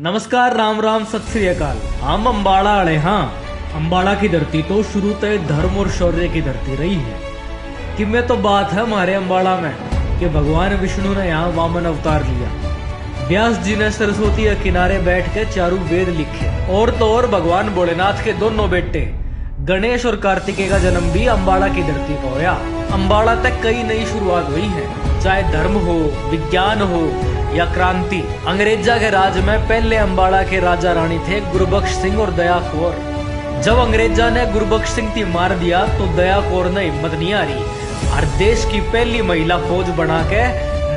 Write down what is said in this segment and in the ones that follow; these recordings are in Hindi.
नमस्कार, राम राम, सत श्री अकाल। हम अम्बाड़ा आले। हाँ, अम्बाड़ा की धरती तो शुरू से धर्म और शौर्य की धरती रही है। कि में तो बात है हमारे अम्बाड़ा में कि भगवान विष्णु ने यहाँ वामन अवतार लिया। व्यास जी ने सरस्वती के किनारे बैठ के चारों वेद लिखे। और तो और भगवान भोलेनाथ के दोनों बेटे गणेश और कार्तिकेय का जन्म भी अम्बाड़ा की धरती पर होया। अम्बाड़ा तक कई नई शुरुआत हुई है, चाहे धर्म हो, विज्ञान हो या क्रांति। अंग्रेजा के राज में पहले अम्बाड़ा के राजा रानी थे गुरबख्श सिंह और दया कौर। जब अंग्रेजा ने गुरबख्श सिंह थी मार दिया तो दया कौर ने हिम्मत नहीं हारी और देश की पहली महिला फौज बना के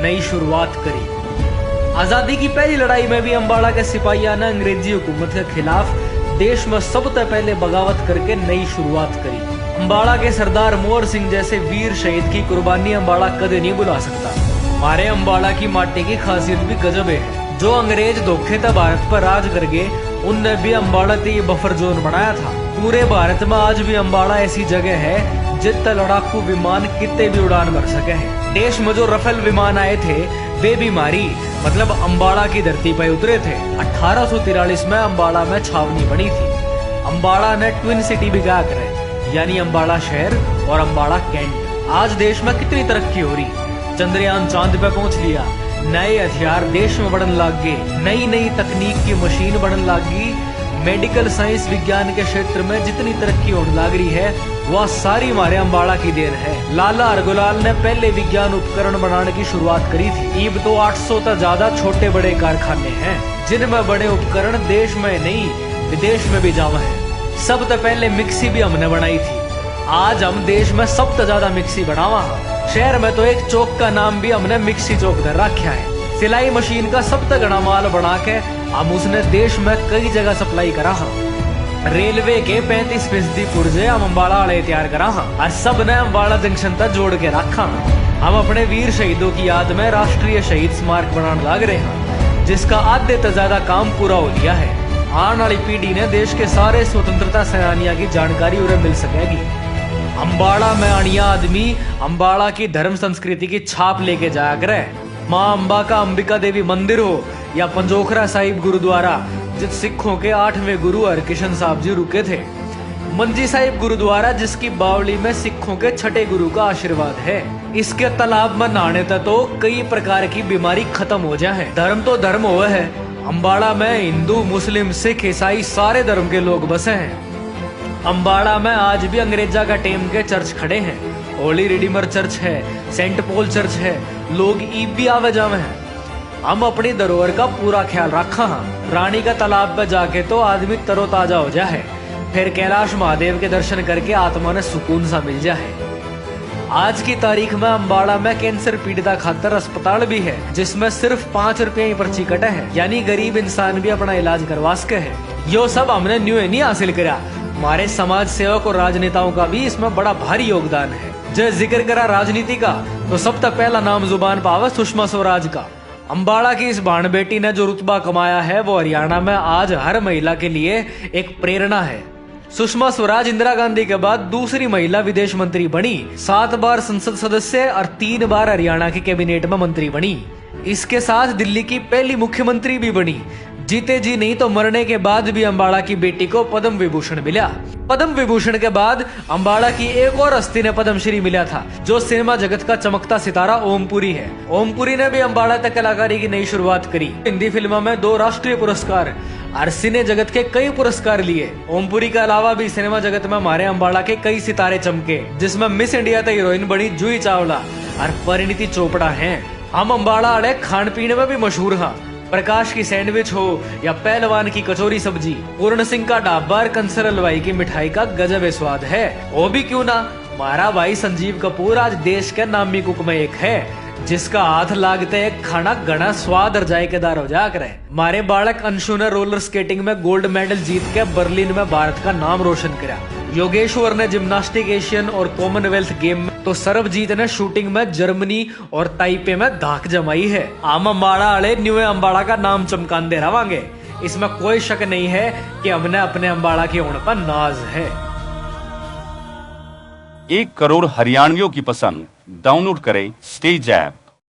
नई शुरुआत करी। आजादी की पहली लड़ाई में भी अम्बाड़ा के सिपाहियों ने अंग्रेजी हुकूमत के खिलाफ देश में सबसे पहले बगावत करके नई शुरुआत करी। अम्बाड़ा के सरदार मोहर सिंह जैसे वीर शहीद की कुर्बानी अम्बाड़ा कदे नहीं भुला सकता। हमारे अम्बाड़ा की माटी की खासियत भी गजब है। जो अंग्रेज धोखे था भारत पर राज कर गए, उनने भी अम्बाड़ा ये बफर जोन बनाया था। पूरे भारत में आज भी अम्बाड़ा ऐसी जगह है जितने लड़ाकू विमान कितने भी उड़ान भर सके हैं। देश में जो रफेल विमान आए थे वे भी मारी मतलब अम्बाड़ा की धरती पर उतरे थे। 1843 में अम्बाड़ा में छावनी बनी थी। अम्बाड़ा ने ट्विन सिटी भी कहा करे, यानी अम्बाड़ा शहर और अम्बाड़ा कैंट। आज देश में कितनी तरक्की हो रही। चंद्रयान चांद पे पहुंच लिया, नए हथियार देश में बढ़ने लग गए, नई नई तकनीक की मशीन बढ़ने लग गई। मेडिकल साइंस विज्ञान के क्षेत्र में जितनी तरक्की होने लग रही है वह सारी हमारे अम्बाड़ा की देन है। लाला हरगोलाल ने पहले विज्ञान उपकरण बनाने की शुरुआत करी थी। अब तो 800 तक ज्यादा छोटे बड़े कारखाने हैं जिनमें बड़े उपकरण देश में नहीं विदेश में भी जावा है। सबसे पहले मिक्सी भी हमने बनाई थी। आज हम देश में सबसे ज्यादा मिक्सी बनावा। शहर में तो एक चौक का नाम भी हमने मिक्सी चौक धर रखा है। सिलाई मशीन का सबसे घना माल बना के हम उसने देश में कई जगह सप्लाई करा। रेलवे के 35% पुर्जे हम अम्बाड़ा वाले तैयार करा और सब ने अम्बाड़ा जंक्शन तक जोड़ के रखा। हम अपने वीर शहीदों की याद में राष्ट्रीय शहीद स्मारक बनाने लग रहे हैं, जिसका आधे से ज्यादा काम पूरा हो लिया है। आने वाली पीढ़ी ने देश के सारे स्वतंत्रता सेनानियों की जानकारी उन्हें मिल सकेगी। अम्बाड़ा में अणिया आदमी अम्बाड़ा की धर्म संस्कृति की छाप लेके जाया करे। माँ अम्बा का अंबिका देवी मंदिर हो या पंजोखरा साहिब गुरुद्वारा, जिस सिखों के 8वें गुरु हरकिशन साहब जी रुके थे। मंजी साहिब गुरुद्वारा, जिसकी बावली में सिखों के 6ठे गुरु का आशीर्वाद है। इसके तालाब में नहाने तक तो कई प्रकार की बीमारी खत्म हो जाए। धर्म तो धर्म हुआ है। अम्बाड़ा में हिंदू, मुस्लिम, सिख, ईसाई सारे धर्म के लोग बसे हैं। अम्बाड़ा में आज भी अंग्रेजा का टेम के चर्च खड़े हैं। होली रिडीमर चर्च है, सेंट पॉल चर्च है। लोग ईद भी आवे जावे हैं। हम अपनी धरोहर का पूरा ख्याल रखा। रानी का तालाब पे जाके तो आदमी तरोताजा हो जाए, फिर कैलाश महादेव के दर्शन करके आत्मा ने सुकून सा मिल जाए। आज की तारीख में अम्बाड़ा में कैंसर पीड़िता खातर अस्पताल भी है, जिसमें सिर्फ 5 रुपए की पर्ची कटे है, यानी गरीब इंसान भी अपना इलाज करवा सके है। यो सब हमने न्यू नहीं हासिल करा। हमारे समाज सेवक और राजनेताओं का भी इसमें बड़ा भारी योगदान है। जो जिक्र करा राजनीति का तो सबसे पहला नाम जुबान पावा सुषमा स्वराज का। अम्बाड़ा की इस बाण बेटी ने जो रुतबा कमाया है वो हरियाणा में आज हर महिला के लिए एक प्रेरणा है। सुषमा स्वराज इंदिरा गांधी के बाद दूसरी महिला विदेश मंत्री बनी, 7 बार संसद सदस्य और 3 बार हरियाणा के कैबिनेट में मंत्री बनी। इसके साथ दिल्ली की पहली मुख्यमंत्री भी बनी। जीते जी नहीं तो मरने के बाद भी अम्बाड़ा की बेटी को पद्म विभूषण मिला। पद्म विभूषण के बाद अम्बाड़ा की एक और हस्ती ने पद्मश्री मिला था, जो सिनेमा जगत का चमकता सितारा ओमपुरी है। ओमपुरी ने भी अम्बाड़ा तक कलाकारी की नई शुरुआत करी। हिंदी फिल्मों में 2 राष्ट्रीय पुरस्कार और सिने जगत के कई पुरस्कार लिए। ओमपुरी के अलावा भी सिनेमा जगत में हमारे अम्बाड़ा के कई सितारे चमके, जिसमें मिस इंडिया तक हीरोइन बनी जूही चावला और परिणीति चोपड़ा है। हम अम्बाड़ा वाले खान पीने में भी मशहूर हैं। प्रकाश की सैंडविच हो या पहलवान की कचौरी सब्जी, पूर्ण सिंह का ढाबा, कंसर हलवाई की मिठाई का गजब स्वाद है। वो भी क्यों ना, हमारा भाई संजीव कपूर आज देश के नामी कुक में एक है, जिसका हाथ लागते एक खाना घना स्वाद और जायकेदार हो जा करे। हमारे बालक अंशु ने रोलर स्केटिंग में गोल्ड मेडल जीत के बर्लिन में भारत का नाम रोशन किया। योगेश्वर ने जिम्नास्टिक एशियन और कॉमनवेल्थ गेम में, तो सरबजीत ने शूटिंग में जर्मनी और ताइपे में धाक जमाई है। हम अम्बाड़ा वाले न्यू अम्बाड़ा का नाम चमकाते रवांगे। इसमें कोई शक नहीं है कि हमने अपने अम्बाड़ा के होने पर नाज है। 1 करोड़ हरियाणवियों की पसंद। डाउनलोड करें स्टेज ऐप।